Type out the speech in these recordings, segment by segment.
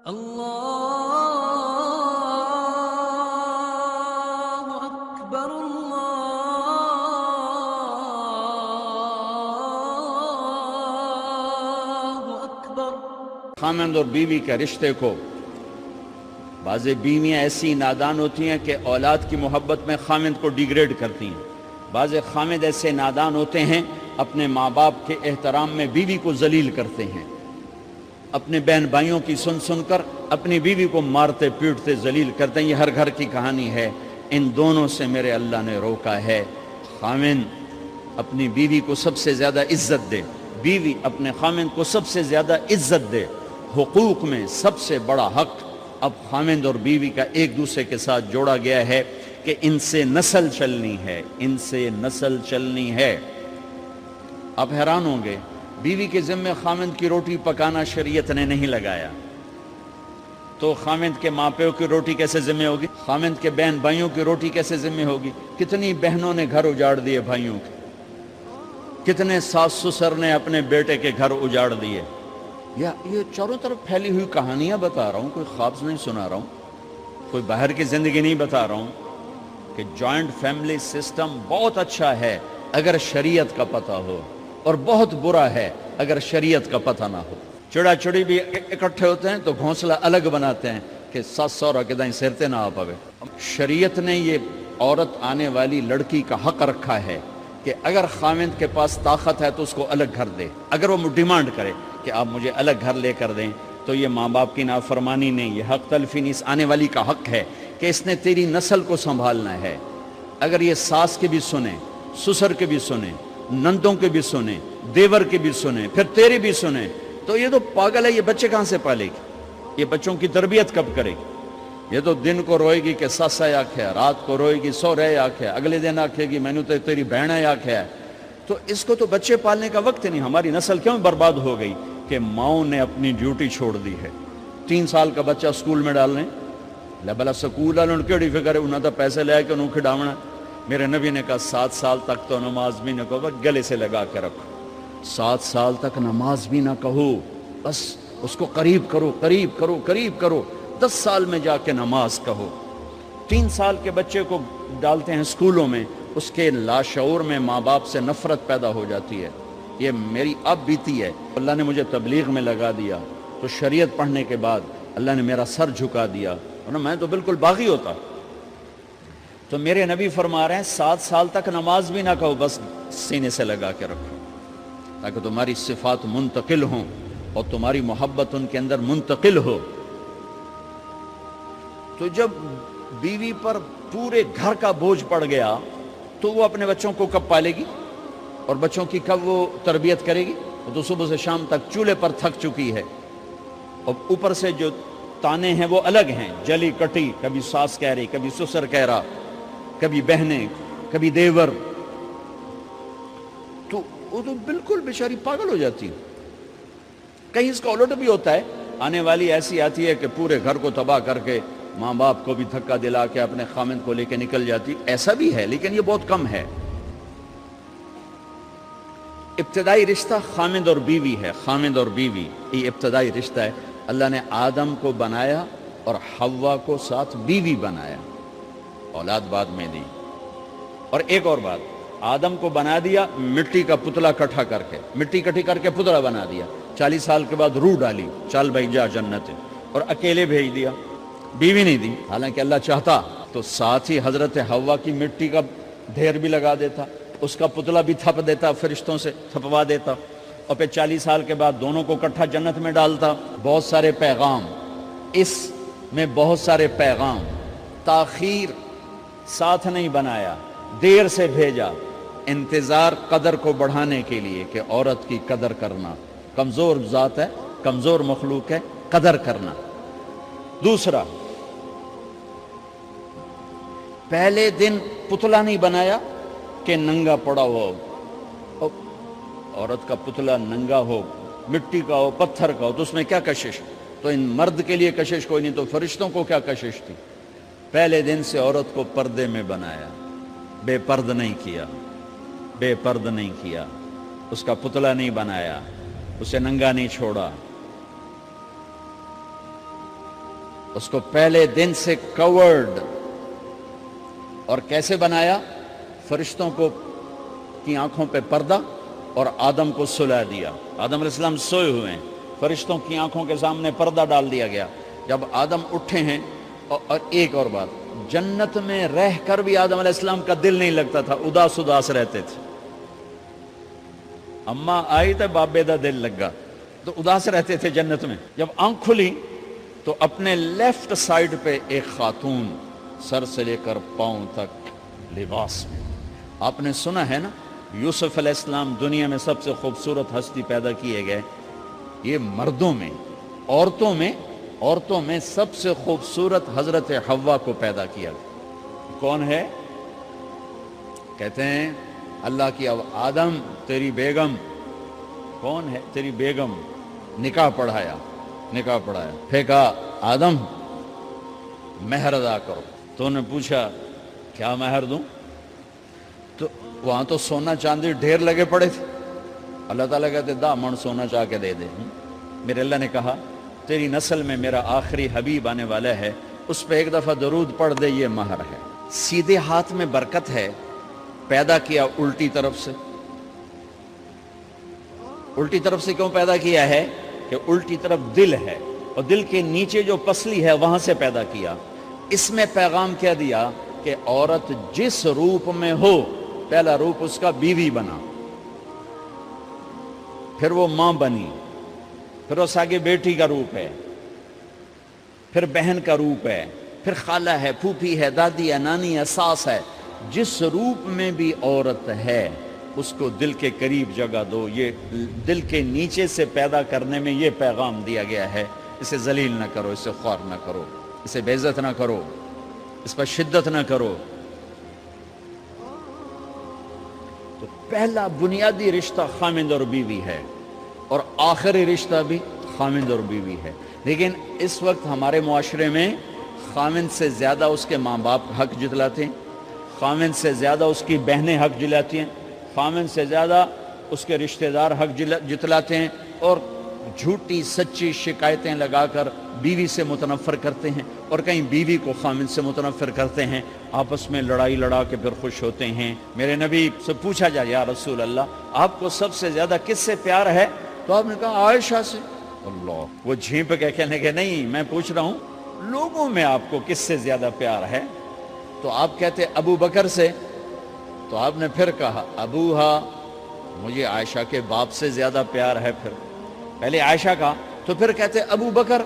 اللہ اکبر اللہ اکبر۔ خامند اور بیوی کے رشتے کو بعض بیویاں ایسی نادان ہوتی ہیں کہ اولاد کی محبت میں خامند کو ڈیگریڈ کرتی ہیں، بعض خامند ایسے نادان ہوتے ہیں اپنے ماں باپ کے احترام میں بیوی کو ذلیل کرتے ہیں، اپنے بہن بھائیوں کی سن سن کر اپنی بیوی کو مارتے پیٹتے ذلیل کرتے ہیں۔ یہ ہر گھر کی کہانی ہے، ان دونوں سے میرے اللہ نے روکا ہے۔ خامند اپنی بیوی کو سب سے زیادہ عزت دے، بیوی اپنے خامند کو سب سے زیادہ عزت دے۔ حقوق میں سب سے بڑا حق اب خامند اور بیوی کا ایک دوسرے کے ساتھ جوڑا گیا ہے کہ ان سے نسل چلنی ہے، ان سے نسل چلنی ہے۔ آپ حیران ہوں گے، بیوی کے ذمہ خامند کی روٹی پکانا شریعت نے نہیں لگایا، تو خامند کے ماں پیو کی روٹی کیسے ذمہ ہوگی؟ خامند کے بہن بھائیوں کی روٹی کیسے ذمہ ہوگی؟ کتنی بہنوں نے گھر اجاڑ دیے بھائیوں کے، کتنے ساس سسر نے اپنے بیٹے کے گھر اجاڑ دیے۔ یہ چاروں طرف پھیلی ہوئی کہانیاں بتا رہا ہوں، کوئی خواب نہیں سنا رہا ہوں، کوئی باہر کی زندگی نہیں بتا رہا ہوں کہ جوائنٹ فیملی سسٹم بہت اچھا ہے اگر شریعت کا پتہ ہو، اور بہت برا ہے اگر شریعت کا پتہ نہ ہو۔ چڑا چڑی بھی اکٹھے ہوتے ہیں تو گھونسلہ الگ بناتے ہیں کہ ساس سورا کے دائیں سرتے نہ آ پاوے۔ شریعت نے یہ عورت آنے والی لڑکی کا حق رکھا ہے کہ اگر خامند کے پاس طاقت ہے تو اس کو الگ گھر دے، اگر وہ ڈیمانڈ کرے کہ آپ مجھے الگ گھر لے کر دیں تو یہ ماں باپ کی نافرمانی نہیں، یہ حق تلفی نہیں، اس آنے والی کا حق ہے کہ اس نے تیری نسل کو سنبھالنا ہے۔ اگر یہ ساس کے بھی سنیں، سسر کے بھی سنیں، نندوں کے بھی سنیں، دیور کے بھی سنیں، پھر تیرے بھی سنیں، تو یہ تو پاگل ہے، یہ بچے کہاں سے پالے گی؟ یہ بچوں کی تربیت کب کرے گی؟ یہ تو دن کو روئے گی کہ ساسا آکھے، رات کو روئے گی سو رہے آکھے، اگلے دن آکھے گی میں نے تو تیری بہن آکھے ہے۔ تو اس کو تو بچے پالنے کا وقت نہیں۔ ہماری نسل کیوں برباد ہو گئی کہ ماؤں نے اپنی ڈیوٹی چھوڑ دی ہے۔ 3 سال کا بچہ سکول میں ڈالنے بلا سکول والوں کیڑی فکر ہے، انہوں نے پیسے لے کے انہوں کھڈاونا۔ میرے نبی نے کہا 7 سال تک تو نماز بھی نہ کہو، گلے سے لگا کے رکھو۔ 7 سال تک نماز بھی نہ کہو، بس اس کو قریب کرو قریب کرو قریب کرو، 10 سال میں جا کے نماز کہو۔ 3 سال کے بچے کو ڈالتے ہیں سکولوں میں، اس کے لاشعور میں ماں باپ سے نفرت پیدا ہو جاتی ہے۔ یہ میری اب بیتی ہے، اللہ نے مجھے تبلیغ میں لگا دیا تو شریعت پڑھنے کے بعد اللہ نے میرا سر جھکا دیا، ورنہ میں تو بالکل باغی ہوتا۔ تو میرے نبی فرما رہے ہیں 7 سال تک نماز بھی نہ کہو، بس سینے سے لگا کے رکھو تاکہ تمہاری صفات منتقل ہوں اور تمہاری محبت ان کے اندر منتقل ہو۔ تو جب بیوی پر پورے گھر کا بوجھ پڑ گیا تو وہ اپنے بچوں کو کب پالے گی اور بچوں کی کب وہ تربیت کرے گی؟ وہ تو صبح سے شام تک چولہے پر تھک چکی ہے، اور اوپر سے جو تانے ہیں وہ الگ ہیں، جلی کٹی، کبھی ساس کہہ رہی، کبھی سسر کہہ رہا، کبھی بہنیں، کبھی دیور، تو وہ تو بالکل بیچاری پاگل ہو جاتی ہے۔ کہیں اس کا الٹ بھی ہوتا ہے، آنے والی ایسی آتی ہے کہ پورے گھر کو تباہ کر کے ماں باپ کو بھی دھکا دلا کے اپنے خامند کو لے کے نکل جاتی، ایسا بھی ہے لیکن یہ بہت کم ہے۔ ابتدائی رشتہ خامند اور بیوی ہے، خامند اور بیوی یہ ابتدائی رشتہ ہے۔ اللہ نے آدم کو بنایا اور حوا کو ساتھ بیوی بنایا، اولاد بعد میں دی۔ اور ایک اور بات، آدم کو بنا دیا مٹی کا پتلا کٹھا کر کے، مٹی کٹھی کر کے پتلا بنا دیا، 40 سال کے بعد روح ڈالی، چل بھائی جا جنت، اور اکیلے بھیج دیا، بیوی نہیں دی۔ حالانکہ اللہ چاہتا تو ساتھ ہی حضرت حوا کی مٹی کا ڈھیر بھی لگا دیتا، اس کا پتلا بھی تھپ دیتا، فرشتوں سے تھپوا دیتا، اور پھر 40 سال کے بعد دونوں کو کٹھا جنت میں ڈالتا۔ بہت سارے پیغام، اس میں بہت سارے پیغام، تاخیر ساتھ نہیں بنایا، دیر سے بھیجا، انتظار قدر کو بڑھانے کے لیے کہ عورت کی قدر کرنا، کمزور ذات ہے، کمزور مخلوق ہے، قدر کرنا۔ دوسرا، پہلے دن پتلا نہیں بنایا کہ ننگا پڑا ہو، عورت کا پتلا ننگا ہو، مٹی کا ہو، پتھر کا ہو، تو اس میں کیا کشش؟ تو ان مرد کے لیے کشش کوئی نہیں، تو فرشتوں کو کیا کشش تھی؟ پہلے دن سے عورت کو پردے میں بنایا، بے پرد نہیں کیا، بے پرد نہیں کیا، اس کا پتلا نہیں بنایا، اسے ننگا نہیں چھوڑا۔ اس کو پہلے دن سے کورڈ، اور کیسے بنایا؟ فرشتوں کو کی آنکھوں پہ پردہ اور آدم کو سلا دیا. آدم علیہ السلام سوئے ہوئے ہیں، فرشتوں کی آنکھوں کے سامنے پردہ ڈال دیا گیا. جب آدم اٹھے ہیں، اور ایک اور بات، جنت میں رہ کر بھی آدم علیہ السلام کا دل نہیں لگتا تھا، اداس اداس رہتے تھے. اماں آئی تو بابے دا دل لگا، تو اداس رہتے تھے جنت میں. جب آنکھ کھلی تو اپنے لیفٹ سائیڈ پہ ایک خاتون سر سے لے کر پاؤں تک لباس میں. آپ نے سنا ہے نا، یوسف علیہ السلام دنیا میں سب سے خوبصورت ہستی پیدا کیے گئے. یہ مردوں میں، عورتوں میں سب سے خوبصورت حضرت حوا کو پیدا کیا. کون ہے؟ کہتے ہیں اللہ کی آدم تیری بیگم. کون ہے تیری بیگم؟ نکاح پڑھایا. پھر کہا آدم مہر ادا کرو. تو انہوں نے پوچھا کیا مہر دوں؟ تو وہاں تو سونا چاندی ڈھیر لگے پڑے تھے. اللہ تعالیٰ کہتے دا من سونا چاہ کے دے دے. میرے اللہ نے کہا تیری نسل میں میرا آخری حبیب آنے والا ہے، اس پہ ایک دفعہ درود پڑھ دے، یہ مہر ہے. سیدھے ہاتھ میں برکت ہے. پیدا کیا الٹی طرف سے. الٹی طرف سے کیوں پیدا کیا ہے؟ کہ الٹی طرف دل ہے، اور دل کے نیچے جو پسلی ہے وہاں سے پیدا کیا. اس میں پیغام کیا دیا کہ عورت جس روپ میں ہو، پہلا روپ اس کا بیوی بنا، پھر وہ ماں بنی، پھر اس آگے بیٹی کا روپ ہے، پھر بہن کا روپ ہے، پھر خالہ ہے، پھوپھی ہے، دادی ہے، نانی ہے، ساس ہے. جس روپ میں بھی عورت ہے اس کو دل کے قریب جگہ دو. یہ دل کے نیچے سے پیدا کرنے میں یہ پیغام دیا گیا ہے. اسے ذلیل نہ کرو، اسے خوار نہ کرو، اسے بے عزت نہ کرو، اس پر شدت نہ کرو. تو پہلا بنیادی رشتہ خامند اور بیوی ہے، اور آخری رشتہ بھی خامند اور بیوی ہے. لیکن اس وقت ہمارے معاشرے میں خامند سے زیادہ اس کے ماں باپ حق جتلاتے ہیں، خامند سے زیادہ اس کی بہنیں حق جلاتی ہیں، خامند سے زیادہ اس کے رشتہ دار حق جتلاتے ہیں، اور جھوٹی سچی شکایتیں لگا کر بیوی سے متنفر کرتے ہیں، اور کہیں بیوی کو خامند سے متنفر کرتے ہیں. آپس میں لڑائی لڑا کے پھر خوش ہوتے ہیں. میرے نبی سے پوچھا جائے یا رسول اللہ آپ کو سب سے زیادہ کس سے پیار ہے؟ تو آپ نے کہا عائشہ سے. اللہ، وہ جھینپ کے کہنے کہ نہیں، میں پوچھ رہا ہوں لوگوں میں آپ کو کس سے زیادہ پیار ہے؟ تو آپ کہتے ابو بکر سے. تو آپ نے پھر کہا ابوہا، مجھے عائشہ کے باپ سے زیادہ پیار ہے. پھر پہلے عائشہ کا، تو پھر کہتے ابو بکر.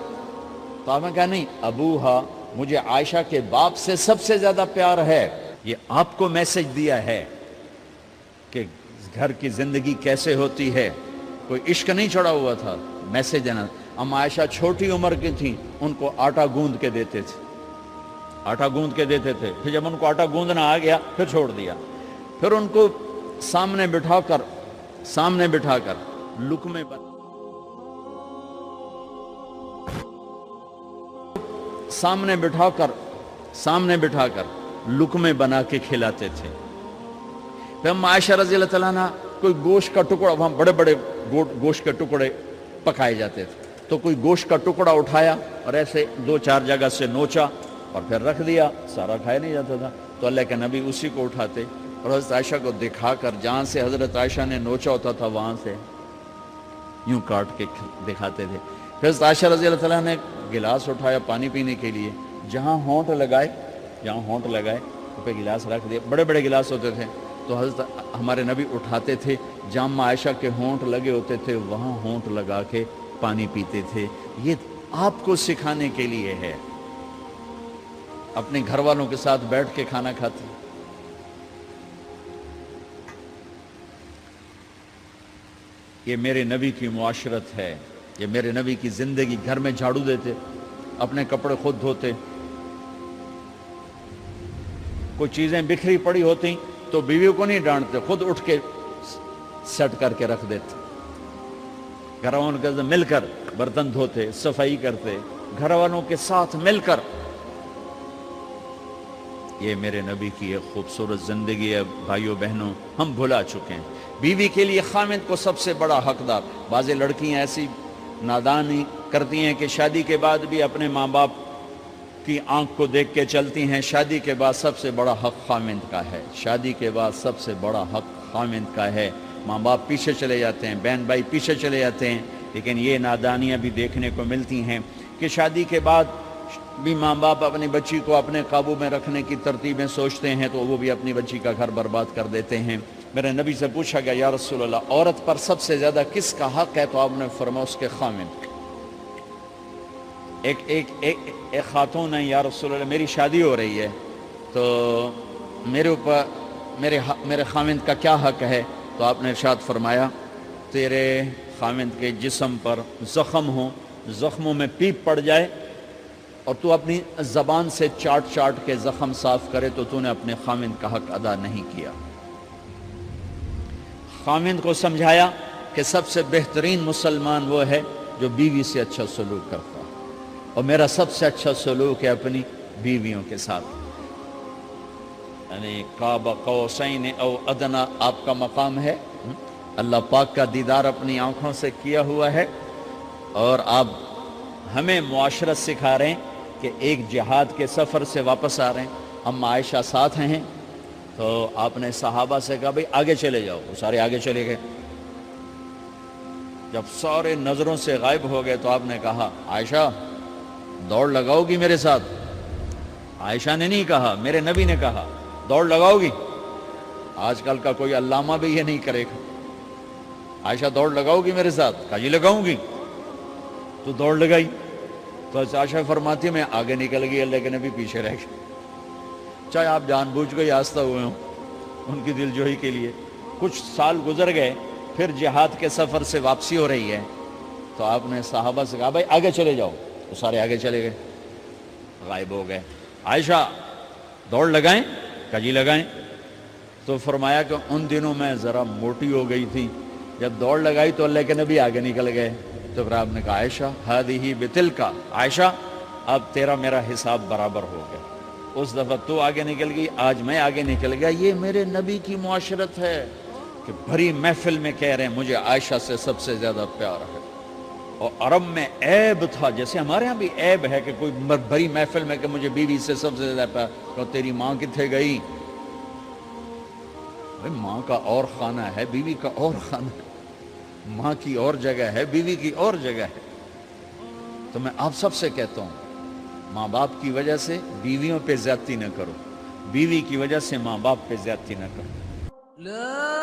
تو آپ نے کہا نہیں، ابوہا، مجھے عائشہ کے باپ سے سب سے زیادہ پیار ہے. یہ آپ کو میسج دیا ہے کہ گھر کی زندگی کیسے ہوتی ہے. کوئی عشق نہیں چڑھا ہوا تھا، میسج دینا. ہم عائشہ چھوٹی عمر کی تھیں، ان کو آٹا گوندھ کے دیتے تھے، آٹا گوندھ کے دیتے تھے. پھر جب ان کو آٹا گوندھنا آ گیا پھر چھوڑ دیا. پھر ان کو سامنے بٹھا کر لقمے پر سامنے بٹھا کر لقمے بنا کے کھلاتے تھے. پھر ہم عائشہ رضی اللہ تعالیٰ عنہ کوئی گوشت کا ٹکڑا، وہاں بڑے بڑے گوشت کے ٹکڑے پکائے جاتے تھے، تو کوئی گوشت کا ٹکڑا اٹھایا اور ایسے 2-4 جگہ سے نوچا اور پھر رکھ دیا. سارا کھایا نہیں جاتا تھا، تو اللہ کے نبی اسی کو اٹھاتے اور حضرت عائشہ کو دکھا کر، جہاں سے حضرت عائشہ نے نوچا ہوتا تھا وہاں سے یوں کاٹ کے دکھاتے تھے. پھر حضرت عائشہ رضی اللہ تعالیٰ نے گلاس اٹھایا پانی پینے کے لیے، جہاں ہونٹ لگائے تو پہ گلاس رکھ دیا. بڑے بڑے گلاس ہوتے تھے، تو حضرت ہمارے نبی اٹھاتے تھے، جہاں عائشہ کے ہونٹ لگے ہوتے تھے وہاں ہونٹ لگا کے پانی پیتے تھے. یہ آپ کو سکھانے کے لیے ہے. اپنے گھر والوں کے ساتھ بیٹھ کے کھانا کھاتے. یہ میرے نبی کی معاشرت ہے، یہ میرے نبی کی زندگی. گھر میں جھاڑو دیتے، اپنے کپڑے خود دھوتے. کوئی چیزیں بکھری پڑی ہوتی تو بیوی کو نہیں ڈانٹتے، خود اٹھ کے سیٹ کر کے رکھ دیتے. گھر والوں کے ساتھ مل کر برتن دھوتے، صفائی کرتے، گھر والوں کے ساتھ مل کر. یہ میرے نبی کی ایک خوبصورت زندگی ہے. بھائیوں بہنوں، ہم بھلا چکے ہیں. بیوی کے لیے خامند کو سب سے بڑا حقدار. بعض لڑکیاں ایسی نادانی کرتی ہیں کہ شادی کے بعد بھی اپنے ماں باپ کی آنکھ کو دیکھ کے چلتی ہیں. شادی کے بعد سب سے بڑا حق خامند کا ہے. شادی کے بعد سب سے بڑا حق خامند کا ہے. ماں باپ پیچھے چلے جاتے ہیں, بہن بھائی پیچھے چلے جاتے ہیں, لیکن یہ نادانیاں بھی دیکھنے کو ملتی ہیں کہ شادی کے بعد بھی ماں باپ اپنی بچی کو اپنے قابو میں رکھنے کی ترتیبیں سوچتے ہیں تو وہ بھی اپنی بچی کا گھر برباد کر دیتے ہیں. میرے نبی سے پوچھا گیا یا رسول اللہ عورت پر سب سے زیادہ کس کا حق ہے؟ تو آپ نے فرمایا اس کے خامند. ایک خاتون ہے, یا رسول اللہ میری شادی ہو رہی ہے تو میرے اوپر میرے خامند کا کیا حق ہے؟ تو آپ نے ارشاد فرمایا تیرے خامند کے جسم پر زخم ہو, زخموں میں پیپ پڑ جائے اور تو اپنی زبان سے چاٹ چاٹ کے زخم صاف کرے تو تو نے اپنے خامند کا حق ادا نہیں کیا. خامند کو سمجھایا کہ سب سے بہترین مسلمان وہ ہے جو بیوی سے اچھا سلوک کرتا ہے, اور میرا سب سے اچھا سلوک ہے اپنی بیویوں کے ساتھ. یعنی قاب قوسین او ادنا آپ کا مقام ہے, اللہ پاک کا دیدار اپنی آنکھوں سے کیا ہوا ہے, اور آپ ہمیں معاشرت سکھا رہے ہیں کہ ایک جہاد کے سفر سے واپس آ رہے ہیں, ہم عائشہ ساتھ ہیں. تو آپ نے صحابہ سے کہا بھئی آگے چلے جاؤ, وہ سارے آگے چلے گئے. جب سارے نظروں سے غائب ہو گئے تو آپ نے کہا عائشہ دوڑ لگاؤ گی میرے ساتھ؟ عائشہ نے نہیں کہا, میرے نبی نے کہا دوڑ لگاؤ گی؟ آج کل کا کوئی علامہ بھی یہ نہیں کرے گا. عائشہ دوڑ لگاؤ گی میرے ساتھ؟ کہا جی لگاؤں گی. تو دوڑ لگائی تو عائشہ فرماتی میں آگے نکل گئی, اللہ کے نبی پیچھے رہ گئے. چاہے آپ جان بوجھ کے آستہ ہوئے ہوں ان کی دل جوئی کے لیے. کچھ سال گزر گئے, پھر جہاد کے سفر سے واپسی ہو رہی ہے تو آپ نے صحابہ سے کہا بھائی آگے چلے جاؤ, تو سارے آگے چلے گئے, غائب ہو گئے. عائشہ دوڑ لگائیں؟ کہا جی لگائیں. تو فرمایا کہ ان دنوں میں ذرا موٹی ہو گئی تھی, جب دوڑ لگائی تو اللہ کے نبی آگے نکل گئے. تو پھر آپ نے کہا عائشہ ہذہ بتلک, عائشہ اب تیرا میرا حساب برابر ہو گیا. اس دفعہ تو آگے نکل گئی, آج میں آگے نکل گیا. یہ میرے نبی کی معاشرت ہے کہ بھری محفل میں کہہ رہے ہیں مجھے عائشہ سے سب سے زیادہ پیار ہے. اور عرب میں عیب تھا, جیسے ہمارے ہاں بھی عیب ہے کہ کوئی بھری محفل میں کہ مجھے بیوی سے سب سے زیادہ پیار. تو تیری ماں کتنے گئی؟ بھائی ماں کا اور خانہ ہے, بیوی کا اور خانہ ہے. ماں کی اور جگہ ہے, بیوی کی اور جگہ ہے. تو میں آپ سب سے کہتا ہوں ماں باپ کی وجہ سے بیویوں پہ زیادتی نہ کرو, بیوی کی وجہ سے ماں باپ پہ زیادتی نہ کرو. لا